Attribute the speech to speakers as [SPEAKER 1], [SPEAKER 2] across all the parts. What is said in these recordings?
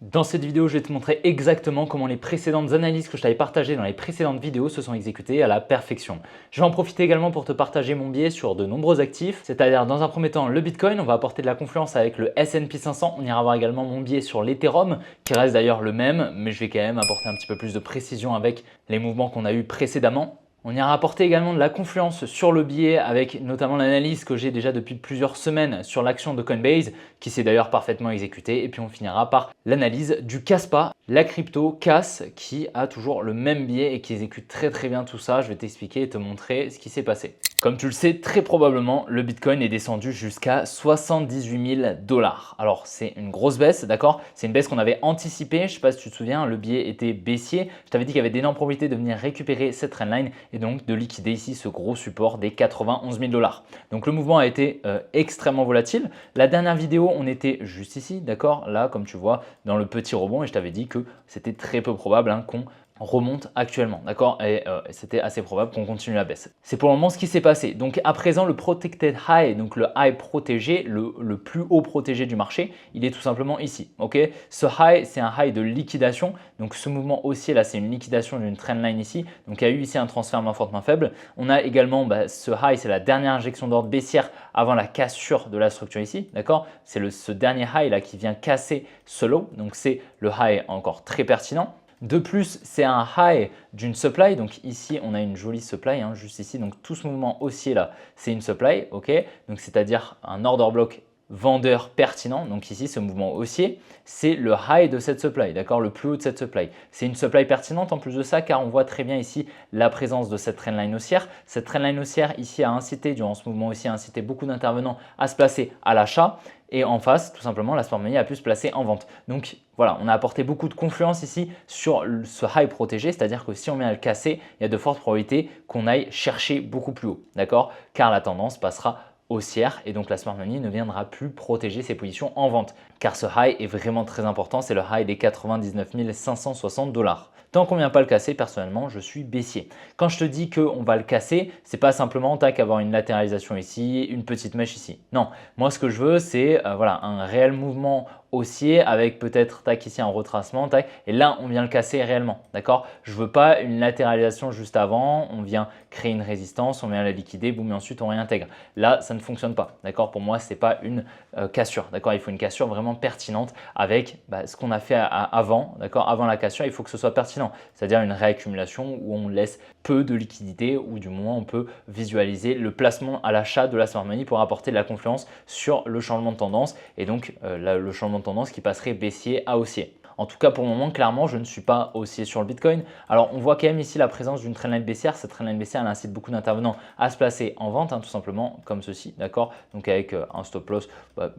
[SPEAKER 1] Dans cette vidéo, je vais te montrer exactement comment les précédentes analyses que je t'avais partagées dans les précédentes vidéos se sont exécutées à la perfection. Je vais en profiter également pour te partager mon biais sur de nombreux actifs, c'est-à-dire dans un premier temps le Bitcoin, on va apporter de la confluence avec le S&P 500, on ira voir également mon biais sur l'Ethereum, qui reste d'ailleurs le même, mais je vais quand même apporter un petit peu plus de précision avec les mouvements qu'on a eu précédemment. On ira apporter également de la confluence sur le biais avec notamment l'analyse que j'ai déjà depuis plusieurs semaines sur l'action de Coinbase qui s'est d'ailleurs parfaitement exécutée. Et puis on finira par l'analyse du Kaspa, la crypto CAS qui a toujours le même biais et qui exécute très bien tout ça. Je vais t'expliquer et te montrer ce qui s'est passé. Comme tu le sais, très probablement, le Bitcoin est descendu jusqu'à 78 000 $. Alors, c'est une grosse baisse, d'accord? C'est une baisse qu'on avait anticipée. Je ne sais pas si tu te souviens, le biais était baissier. Je t'avais dit qu'il y avait d'énormes probabilités de venir récupérer cette trendline et donc de liquider ici ce gros support des 91 000 $. Donc, le mouvement a été extrêmement volatile. La dernière vidéo, on était juste ici, d'accord? Là, comme tu vois, dans le petit rebond et je t'avais dit que c'était très peu probable qu'on remonte actuellement, d'accord? Et c'était assez probable qu'on continue la baisse. C'est pour le moment ce qui s'est passé. Donc à présent, le protected high, donc le high protégé, le plus haut protégé du marché, il est tout simplement ici, ok? Ce high, c'est un high de liquidation. Donc ce mouvement haussier là, c'est une liquidation d'une trendline ici. Donc il y a eu ici un transfert main forte, main faible. On a également ce high, c'est la dernière injection d'ordre baissière avant la cassure de la structure ici, d'accord? C'est ce dernier high là qui vient casser ce low. Donc c'est le high encore très pertinent. De plus, c'est un high d'une supply. Donc ici, on a une jolie supply, juste ici. Donc tout ce mouvement haussier là, c'est une supply, ok? Donc c'est-à-dire un order block vendeur pertinent. Donc ici, ce mouvement haussier, c'est le high de cette supply, d'accord? Le plus haut de cette supply. C'est une supply pertinente en plus de ça, car on voit très bien ici la présence de cette trendline haussière. Cette trendline haussière ici a incité, durant ce mouvement haussier, a incité beaucoup d'intervenants à se placer à l'achat. Et en face, tout simplement, la smart money a pu se placer en vente. Donc voilà, on a apporté beaucoup de confluence ici sur ce high protégé, c'est-à-dire que si on vient à le casser, il y a de fortes probabilités qu'on aille chercher beaucoup plus haut, d'accord? Car la tendance passera haussière et donc la smart money ne viendra plus protéger ses positions en vente. Car ce high est vraiment très important, c'est le high des 99 560 $. Tant qu'on ne vient pas le casser, personnellement, je suis baissier. Quand je te dis qu'on va le casser, ce n'est pas simplement avoir une latéralisation ici, une petite mèche ici. Non, moi ce que je veux, c'est voilà, un réel mouvement haussier avec peut-être ici un retracement et là on vient le casser réellement, d'accord? Je veux pas une latéralisation juste avant, on vient créer une résistance, on vient la liquider, boum, et ensuite on réintègre. Là ça ne fonctionne pas, d'accord? Pour moi c'est pas une cassure, d'accord? Il faut une cassure vraiment pertinente avec ce qu'on a fait avant, d'accord? Avant la cassure, il faut que ce soit pertinent, c'est-à-dire une réaccumulation où on laisse peu de liquidité ou du moins on peut visualiser le placement à l'achat de la smart money pour apporter de la confiance sur le changement de tendance et donc le changement de tendance qui passerait baissier à haussier. En tout cas, pour le moment, clairement, je ne suis pas haussier sur le Bitcoin. Alors, on voit quand même ici la présence d'une trendline baissière. Cette trendline baissière, elle incite beaucoup d'intervenants à se placer en vente, tout simplement, comme ceci, d'accord? Donc, avec un stop loss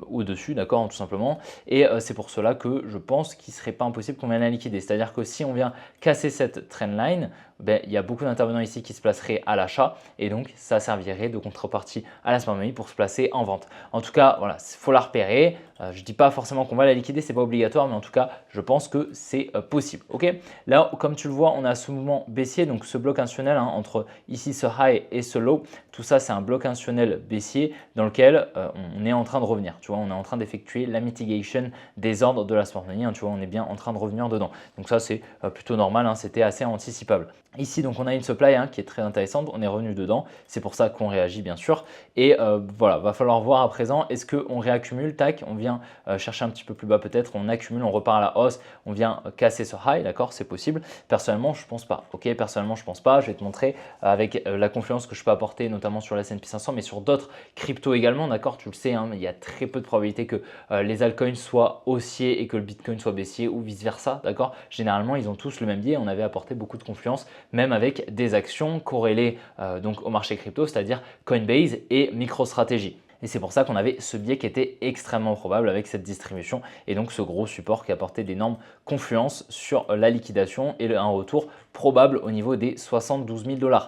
[SPEAKER 1] au-dessus, d'accord, tout simplement. Et c'est pour cela que je pense qu'il ne serait pas impossible qu'on vienne la liquider. C'est-à-dire que si on vient casser cette trendline, il y a beaucoup d'intervenants ici qui se placeraient à l'achat et donc ça servirait de contrepartie à la smart money pour se placer en vente. En tout cas, voilà, il faut la repérer. Je ne dis pas forcément qu'on va la liquider, ce n'est pas obligatoire, mais en tout cas, je pense que c'est possible. Ok, là, comme tu le vois, on a ce mouvement baissier, donc ce bloc institutionnel entre ici ce high et ce low. Tout ça, c'est un bloc institutionnel baissier dans lequel on est en train de revenir. Tu vois, on est en train d'effectuer la mitigation des ordres de la smart money. Tu vois, on est bien en train de revenir dedans. Donc ça, c'est plutôt normal. C'était assez anticipable. Ici, donc, on a une supply qui est très intéressante. On est revenu dedans. C'est pour ça qu'on réagit, bien sûr. Et voilà, va falloir voir à présent, est-ce qu'on réaccumule, tac, on vient chercher un petit peu plus bas peut-être, on accumule, on repart à la hausse, on vient casser ce high, d'accord, c'est possible. Personnellement, je ne pense pas. Ok, personnellement, je ne pense pas. Je vais te montrer avec la confiance que je peux apporter, notamment sur le S&P 500, mais sur d'autres cryptos également, d'accord. Tu le sais, il y a très peu de probabilité que les altcoins soient haussiers et que le Bitcoin soit baissier ou vice-versa, d'accord. Généralement, ils ont tous le même biais. On avait apporté beaucoup de confiance, même avec des actions corrélées donc au marché crypto, c'est-à-dire Coinbase et MicroStrategy. Et c'est pour ça qu'on avait ce biais qui était extrêmement probable avec cette distribution et donc ce gros support qui apportait d'énormes confluences sur la liquidation et un retour probable au niveau des 72 000 $.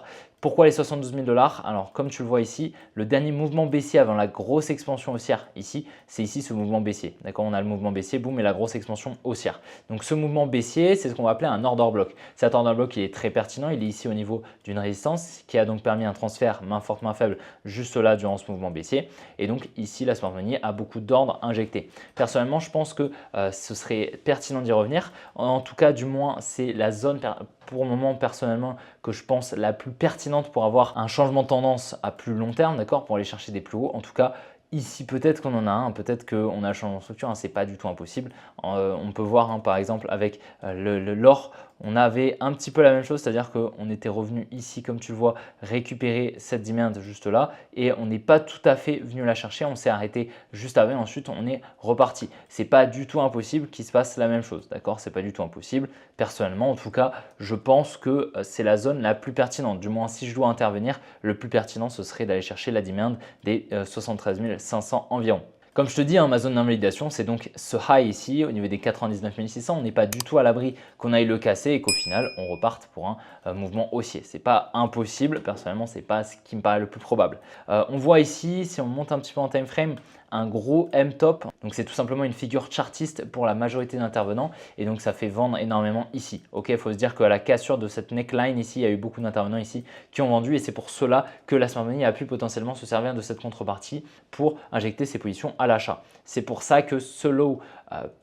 [SPEAKER 1] Pourquoi les 72 000 $? Alors comme tu le vois ici, le dernier mouvement baissier avant la grosse expansion haussière ici, c'est ici ce mouvement baissier. D'accord, on a le mouvement baissier, boum, et la grosse expansion haussière. Donc ce mouvement baissier, c'est ce qu'on va appeler un order block. Cet order block, il est très pertinent, il est ici au niveau d'une résistance qui a donc permis un transfert main forte, main faible juste là durant ce mouvement baissier. Et donc ici, la smart money a beaucoup d'ordres injectés. Personnellement, je pense que ce serait pertinent d'y revenir. En tout cas, du moins, c'est la zone pour le moment personnellement que je pense la plus pertinente pour avoir un changement de tendance à plus long terme, d'accord, pour aller chercher des plus hauts. En tout cas, ici, peut-être qu'on en a un, peut-être qu'on a le changement de structure, hein, ce n'est pas du tout impossible. On peut voir, hein, par exemple, avec l'or, on avait un petit peu la même chose, c'est-à-dire qu'on était revenu ici, comme tu le vois, récupérer cette demand juste là et on n'est pas tout à fait venu la chercher, on s'est arrêté juste avant et ensuite on est reparti. Ce n'est pas du tout impossible qu'il se passe la même chose, d'accord? Ce n'est pas du tout impossible. Personnellement, en tout cas, je pense que c'est la zone la plus pertinente. Du moins, si je dois intervenir, le plus pertinent, ce serait d'aller chercher la demand des 73 500 environ. Comme je te dis, hein, ma zone d'invalidation, c'est donc ce high ici au niveau des 99 600. On n'est pas du tout à l'abri qu'on aille le casser et qu'au final, on reparte pour un mouvement haussier. Ce n'est pas impossible. Personnellement, ce n'est pas ce qui me paraît le plus probable. On voit ici, si on monte un petit peu en time frame, un gros M-top. Donc, c'est tout simplement une figure chartiste pour la majorité d'intervenants et donc ça fait vendre énormément ici. Ok, il faut se dire qu'à la cassure de cette neckline ici, il y a eu beaucoup d'intervenants ici qui ont vendu et c'est pour cela que la smart money a pu potentiellement se servir de cette contrepartie pour injecter ses positions à l'achat. C'est pour ça que ce low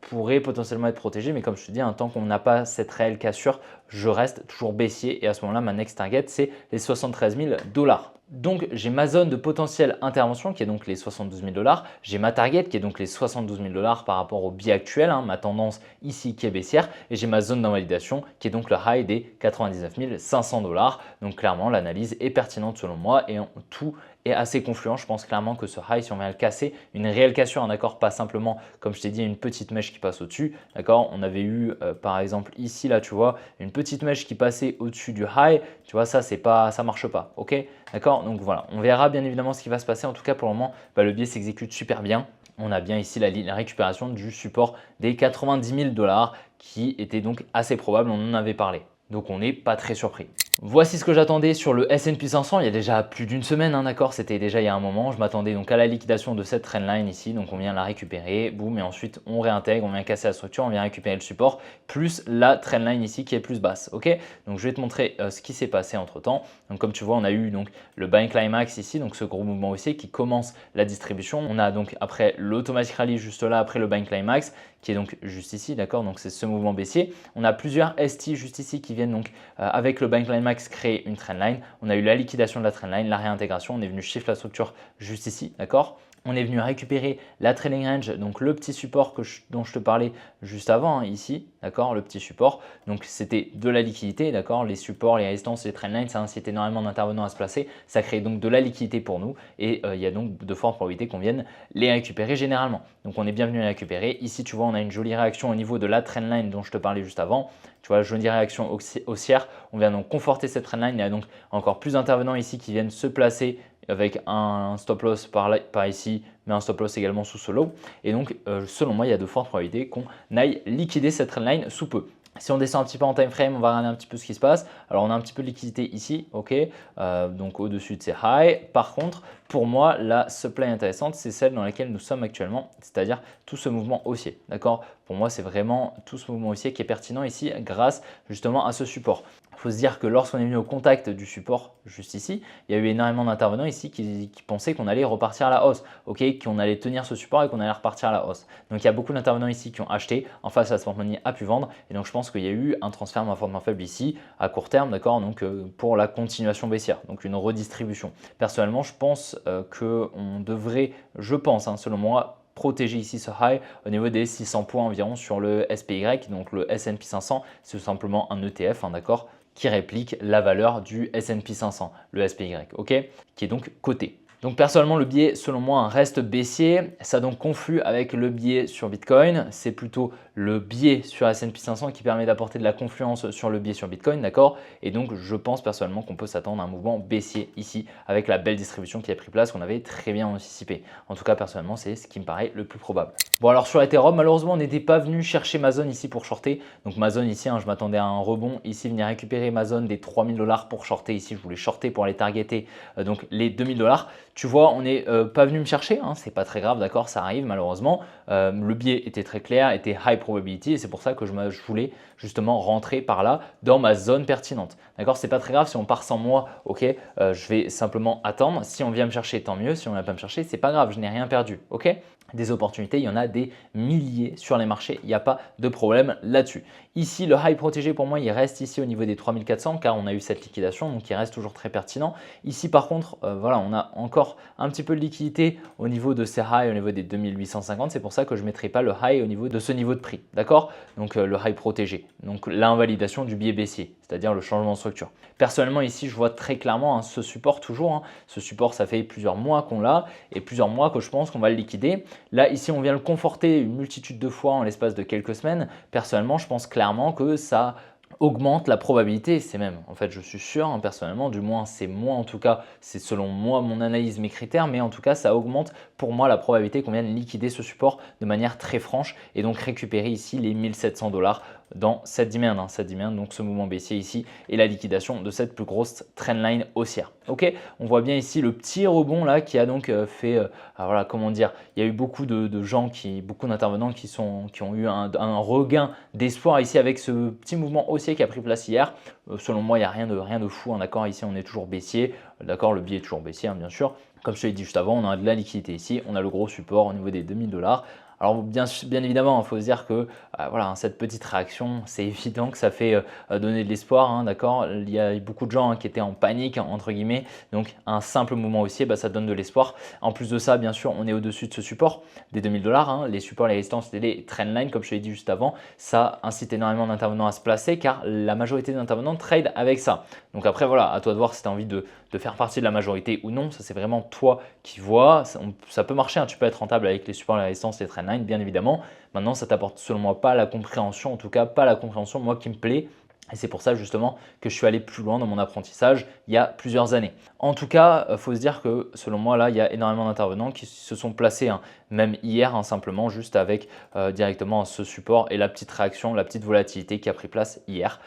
[SPEAKER 1] pourrait potentiellement être protégé, mais comme je te dis, tant qu'on n'a pas cette réelle cassure, je reste toujours baissier et à ce moment-là, ma next target, c'est les 73 000 $. Donc, j'ai ma zone de potentielle intervention qui est donc les 72 000 $. J'ai ma target qui est donc les 72 000 $ par rapport au biais actuel, hein, ma tendance ici qui est baissière. Et j'ai ma zone d'invalidation qui est donc le high des 99 500 $. Donc, clairement, l'analyse est pertinente selon moi et tout est assez confluent. Je pense clairement que ce high, si on vient le casser, une réelle cassure, un accord, pas simplement, comme je t'ai dit, une petite mèche qui passe au-dessus. D'accord, on avait eu par exemple ici, là, tu vois, une petite mèche qui passait au-dessus du high. Tu vois, ça, ça marche pas. Ok, d'accord, donc voilà, on verra bien évidemment ce qui va se passer. En tout cas, pour le moment, le biais s'exécute super bien. On a bien ici la récupération du support des 90 000 $ qui était donc assez probable, on en avait parlé. Donc on n'est pas très surpris. Voici ce que j'attendais sur le S&P 500 il y a déjà plus d'une semaine, hein, d'accord, c'était déjà il y a un moment. Je m'attendais donc à la liquidation de cette trendline ici, donc on vient la récupérer, boum, et ensuite on réintègre, on vient casser la structure, on vient récupérer le support, plus la trendline ici qui est plus basse, ok. Donc je vais te montrer ce qui s'est passé entre temps. Donc comme tu vois, on a eu donc le buying climax ici, donc ce gros mouvement haussier qui commence la distribution. On a donc après l'automatic rally juste là, après le buying climax, qui est donc juste ici, d'accord, donc c'est ce mouvement baissier. On a plusieurs ST juste ici qui viennent donc avec le buying climax créer une trendline. On a eu la liquidation de la trendline, la réintégration, on est venu shift la structure juste ici, d'accord. On est venu récupérer la trailing range, donc le petit support dont je te parlais juste avant, hein, ici, d'accord, le petit support. Donc c'était de la liquidité, d'accord, les supports, les résistances, les trendlines, ça incite énormément d'intervenants à se placer. Ça crée donc de la liquidité pour nous et il y a donc de fortes probabilités qu'on vienne les récupérer généralement. Donc on est bien venu les récupérer. Ici, tu vois, on a une jolie réaction au niveau de la trendline dont je te parlais juste avant. Tu vois, jolie réaction haussière. On vient donc conforter cette trendline. Il y a donc encore plus d'intervenants ici qui viennent se placer avec un stop loss par ici, mais un stop loss également sous ce low. Et donc, selon moi, il y a de fortes probabilités qu'on aille liquider cette trendline sous peu. Si on descend un petit peu en time frame, on va regarder un petit peu ce qui se passe. Alors, on a un petit peu de liquidité ici, ok, donc au-dessus de ces highs. Par contre, pour moi, la supply intéressante, c'est celle dans laquelle nous sommes actuellement, c'est-à-dire tout ce mouvement haussier, d'accord. Pour moi, c'est vraiment tout ce mouvement haussier qui est pertinent ici grâce justement à ce support. Il faut se dire que lorsqu'on est venu au contact du support juste ici, il y a eu énormément d'intervenants ici qui pensaient qu'on allait repartir à la hausse, ok, qu'on allait tenir ce support et qu'on allait repartir à la hausse. Donc il y a beaucoup d'intervenants ici qui ont acheté, en face la smart money a pu vendre et donc je pense qu'il y a eu un transfert main forte main faible ici à court terme, d'accord, donc pour la continuation baissière, donc une redistribution. Personnellement, je pense qu'on devrait, je pense, hein, selon moi, protéger ici ce high au niveau des 600 points environ sur le SPY, donc le S&P 500, c'est tout simplement un ETF, hein, d'accord, qui réplique la valeur du S&P 500, le SPY, ok, qui est donc coté. Donc personnellement, le biais, selon moi, reste baissier. Ça donc conflue avec le biais sur Bitcoin. C'est plutôt le biais sur S&P 500 qui permet d'apporter de la confluence sur le biais sur Bitcoin, d'accord. Et donc, je pense personnellement qu'on peut s'attendre à un mouvement baissier ici avec la belle distribution qui a pris place, qu'on avait très bien anticipé. En tout cas, personnellement, c'est ce qui me paraît le plus probable. Bon alors sur Ethereum, malheureusement on n'était pas venu chercher ma zone ici pour shorter. Donc ma zone ici, je m'attendais à un rebond. Ici venir récupérer ma zone des 3000 $ pour shorter. Ici je voulais shorter pour aller targeter donc les 2000 $. Tu vois, on n'est pas venu me chercher, c'est pas très grave, d'accord, ça arrive malheureusement. Le biais était très clair, était high probability et c'est pour ça que je voulais justement rentrer par là dans ma zone pertinente. D'accord, c'est pas très grave si on part sans moi, ok, je vais simplement attendre. Si on vient me chercher, tant mieux. Si on ne vient pas me chercher, c'est pas grave, je n'ai rien perdu, ok. Des opportunités, il y en a des milliers sur les marchés, il n'y a pas de problème là-dessus. Ici, le high protégé pour moi, il reste ici au niveau des 3400 car on a eu cette liquidation, donc il reste toujours très pertinent. Ici, par contre, voilà, on a encore un petit peu de liquidité au niveau de ces highs, au niveau des 2850. C'est pour ça que je ne mettrai pas le high au niveau de ce niveau de prix, d'accord? Donc le high protégé, donc l'invalidation du biais baissier, c'est-à-dire le changement de structure. Personnellement, ici, je vois très clairement ce support toujours. Ce support, ça fait plusieurs mois qu'on l'a et plusieurs mois que je pense qu'on va le liquider. Là, ici, on vient le conforter une multitude de fois en l'espace de quelques semaines. Personnellement, je pense clairement que ça augmente la probabilité, c'est même, en fait je suis sûr personnellement, du moins c'est moi en tout cas, c'est selon moi mon analyse, mes critères, mais en tout cas ça augmente pour moi la probabilité qu'on vienne liquider ce support de manière très franche et donc récupérer ici les 1700 $ dans cette demand, donc ce mouvement baissier ici et la liquidation de cette plus grosse trendline haussière. Ok, on voit bien ici le petit rebond là qui a donc fait, voilà, comment dire, il y a eu beaucoup de gens, beaucoup d'intervenants qui ont eu un regain d'espoir ici avec ce petit mouvement haussier qui a pris place hier. Selon moi, il n'y a rien de fou, d'accord, ici on est toujours baissier, d'accord, le biais est toujours baissier, bien sûr. Comme je te l'ai dit juste avant, on a de la liquidité ici, on a le gros support au niveau des 2000 $. Alors bien évidemment, il faut se dire que voilà, cette petite réaction, c'est évident que ça fait donner de l'espoir, d'accord. Il y a beaucoup de gens qui étaient en panique, entre guillemets, donc un simple mouvement haussier, ça donne de l'espoir. En plus de ça, bien sûr, on est au-dessus de ce support des 2000 $. Les supports, les résistances, les trendlines, comme je te l'ai dit juste avant, ça incite énormément d'intervenants à se placer car la majorité des intervenants trade avec ça. Donc après, voilà, à toi de voir si tu as envie de faire partie de la majorité ou non. Ça, c'est vraiment toi qui vois. Ça peut marcher, tu peux être rentable avec les supports, les résistances, les trendlines, bien évidemment. Maintenant, ça t'apporte selon moi pas la compréhension, en tout cas pas la compréhension moi qui me plaît. Et c'est pour ça justement que je suis allé plus loin dans mon apprentissage il y a plusieurs années. En tout cas, il faut se dire que selon moi, là, il y a énormément d'intervenants qui se sont placés, même hier, simplement juste avec directement ce support et la petite réaction, la petite volatilité qui a pris place hier.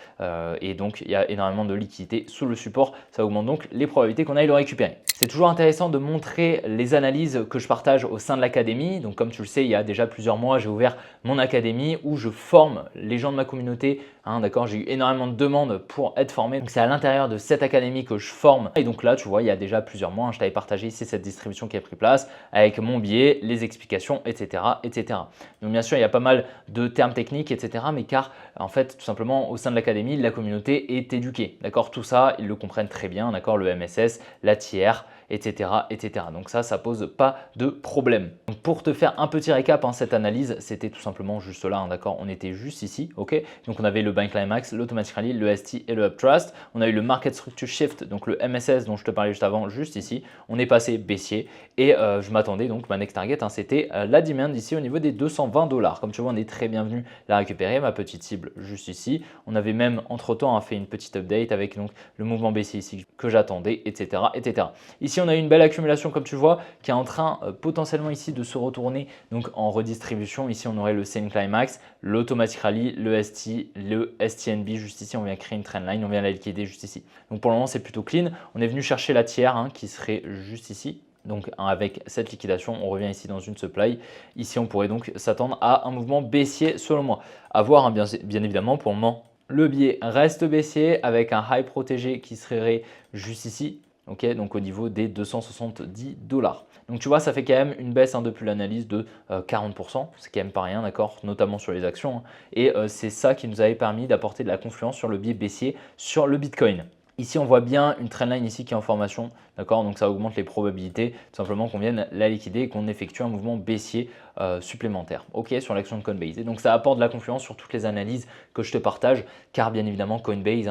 [SPEAKER 1] Et donc, il y a énormément de liquidité sous le support. Ça augmente donc les probabilités qu'on aille le récupérer. C'est toujours intéressant de montrer les analyses que je partage au sein de l'académie. Donc, comme tu le sais, il y a déjà plusieurs mois, j'ai ouvert mon académie où je forme les gens de ma communauté. D'accord, j'ai eu énormément de demandes pour être formé. Donc, c'est à l'intérieur de cette académie que je forme. Et donc là, tu vois, il y a déjà plusieurs mois, je t'avais partagé ici cette distribution qui a pris place avec mon billet, les explications, etc., etc. Donc, bien sûr, il y a pas mal de termes techniques, etc. Mais car, en fait, tout simplement, au sein de l'académie, la communauté est éduquée. D'accord, tout ça, ils le comprennent très bien. D'accord, le MSS, la tiers, etc., etc. Donc ça pose pas de problème. Donc pour te faire un petit récap, cette analyse, c'était tout simplement juste là, d'accord. On était juste ici, ok. Donc on avait le Buy Climax, l'Automatic Rally, le ST et le Uptrust. On a eu le Market Structure Shift, donc le MSS dont je te parlais juste avant, juste ici. On est passé baissier et je m'attendais donc ma next target, c'était la demand ici au niveau des 220 $. Comme tu vois, on est très bienvenu la récupérer, ma petite cible juste ici. On avait même entre temps fait une petite update avec donc le mouvement baissier ici que j'attendais, etc., etc. Ici, on a eu une belle accumulation comme tu vois qui est en train potentiellement ici de se retourner donc en redistribution. Ici, on aurait le Same Climax, l'Automatic Rally, le ST, le STNB juste ici. On vient créer une trendline, on vient la liquider juste ici. Donc pour le moment, c'est plutôt clean. On est venu chercher la tiers qui serait juste ici. Donc avec cette liquidation, on revient ici dans une supply. Ici, on pourrait donc s'attendre à un mouvement baissier selon moi. À voir bien évidemment pour le moment. Le biais reste baissier avec un high protégé qui serait juste ici. Okay, donc au niveau des 270 $. Donc tu vois, ça fait quand même une baisse depuis l'analyse de 40%. C'est quand même pas rien, d'accord, notamment sur les actions. Et c'est ça qui nous avait permis d'apporter de la confiance sur le biais baissier sur le Bitcoin. Ici, on voit bien une trendline ici qui est en formation, d'accord, donc ça augmente les probabilités tout simplement qu'on vienne la liquider et qu'on effectue un mouvement baissier supplémentaire, ok, sur l'action de Coinbase. Et donc ça apporte de la confiance sur toutes les analyses que je te partage, car bien évidemment Coinbase,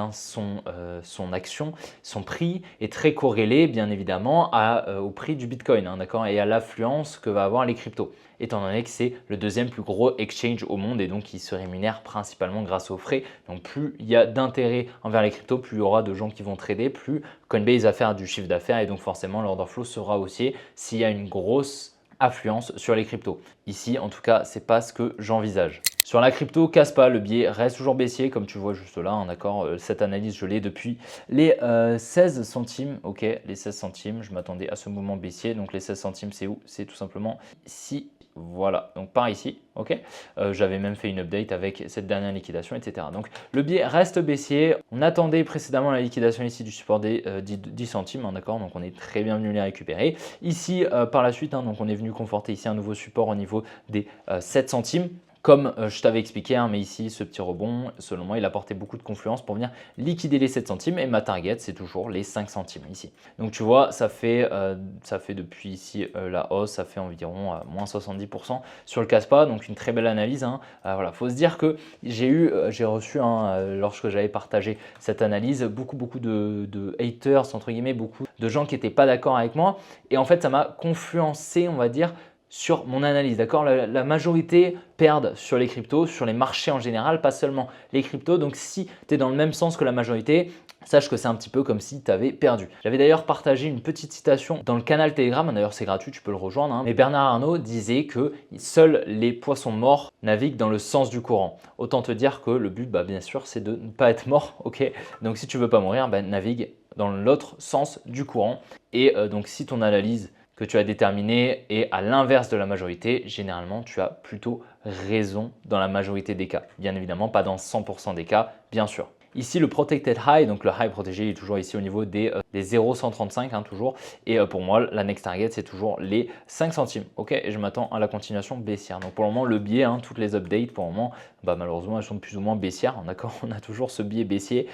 [SPEAKER 1] son action, son prix est très corrélé bien évidemment au prix du Bitcoin, d'accord, et à l'affluence que va avoir les cryptos, étant donné que c'est le deuxième plus gros exchange au monde et donc il se rémunère principalement grâce aux frais. Donc plus il y a d'intérêt envers les cryptos, plus il y aura de gens qui vont trader, plus Coinbase va faire du chiffre d'affaires et donc forcément l'order flow sera haussier s'il y a une grosse affluence sur les cryptos. Ici, en tout cas, c'est pas ce que j'envisage. Sur la crypto, casse pas, le biais reste toujours baissier, comme tu vois juste là, hein, d'accord. Cette analyse, je l'ai depuis les 16 centimes, ok, les 16 centimes, je m'attendais à ce mouvement baissier, donc les 16 centimes, c'est où? C'est tout simplement ici. Voilà, donc par ici, ok. J'avais même fait une update avec cette dernière liquidation, etc. Donc le biais reste baissier. On attendait précédemment la liquidation ici du support des 10 centimes, hein, d'accord. Donc on est très bien venu les récupérer. Ici, par la suite, hein, donc on est venu conforter ici un nouveau support au niveau des 7 centimes. Comme je t'avais expliqué, hein, mais ici, ce petit rebond, selon moi, il apportait beaucoup de confluence pour venir liquider les 7 centimes. Et ma target, c'est toujours les 5 centimes ici. Donc, tu vois, ça fait depuis ici la hausse, ça fait environ moins 70% sur le Caspa. Donc, une très belle analyse. Hein. Voilà, faut se dire que j'ai reçu, lorsque j'avais partagé cette analyse, beaucoup de haters, entre guillemets, beaucoup de gens qui n'étaient pas d'accord avec moi. Et en fait, ça m'a confluencé, on va dire, sur mon analyse, d'accord. La majorité perdent sur les cryptos, sur les marchés en général, pas seulement les cryptos. Donc, si tu es dans le même sens que la majorité, sache que c'est un petit peu comme si tu avais perdu. J'avais d'ailleurs partagé une petite citation dans le canal Telegram, d'ailleurs c'est gratuit, tu peux le rejoindre. Hein. Mais Bernard Arnault disait que seuls les poissons morts naviguent dans le sens du courant. Autant te dire que le but, bien sûr, c'est de ne pas être mort, ok. Donc, si tu veux pas mourir, navigue dans l'autre sens du courant. Et donc, si ton analyse que tu as déterminé est à l'inverse de la majorité, généralement, tu as plutôt raison dans la majorité des cas. Bien évidemment, pas dans 100% des cas, bien sûr. Ici, le Protected High, donc le high protégé est toujours ici au niveau des 0,135 hein, toujours. Et pour moi, la next target, c'est toujours les 5 centimes. Ok, et je m'attends à la continuation baissière. Donc pour le moment, le biais, hein, toutes les updates, pour le moment, malheureusement, elles sont plus ou moins baissières. Hein, d'accord, on a toujours ce biais baissier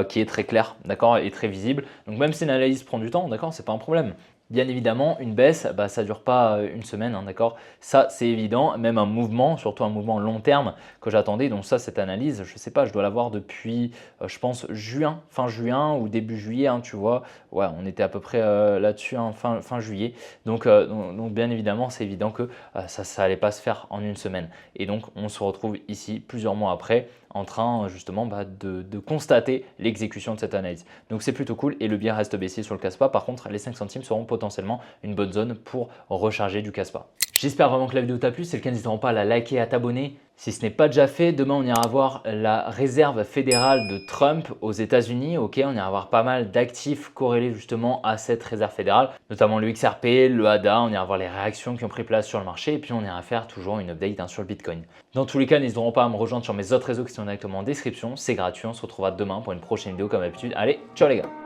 [SPEAKER 1] qui est très clair, d'accord, et très visible. Donc même si l'analyse prend du temps, d'accord, c'est pas un problème. Bien évidemment, une baisse, ça ne dure pas une semaine, hein, d'accord. Ça, c'est évident. Même un mouvement, surtout un mouvement long terme que j'attendais. Donc ça, cette analyse, je ne sais pas, je dois l'avoir depuis, je pense, fin juin ou début juillet, hein, tu vois. Ouais, on était à peu près là-dessus, hein, fin juillet. Donc, bien évidemment, c'est évident que ça n'allait pas se faire en une semaine. Et donc, on se retrouve ici plusieurs mois après en train justement de constater l'exécution de cette analyse. Donc c'est plutôt cool et le biais reste baissier sur le Caspa. Par contre, les 5 centimes seront potentiellement une bonne zone pour recharger du Caspa. J'espère vraiment que la vidéo t'a plu. Si c'est le cas, n'hésite pas à la liker et à t'abonner. Si ce n'est pas déjà fait, demain on ira voir la réserve fédérale de Trump aux États-Unis. Ok, on ira voir pas mal d'actifs corrélés justement à cette réserve fédérale, notamment le XRP, le ADA. On ira voir les réactions qui ont pris place sur le marché et puis on ira faire toujours une update sur le Bitcoin. Dans tous les cas, n'hésiteront pas à me rejoindre sur mes autres réseaux qui sont directement en description. C'est gratuit. On se retrouvera demain pour une prochaine vidéo comme d'habitude. Allez, ciao les gars!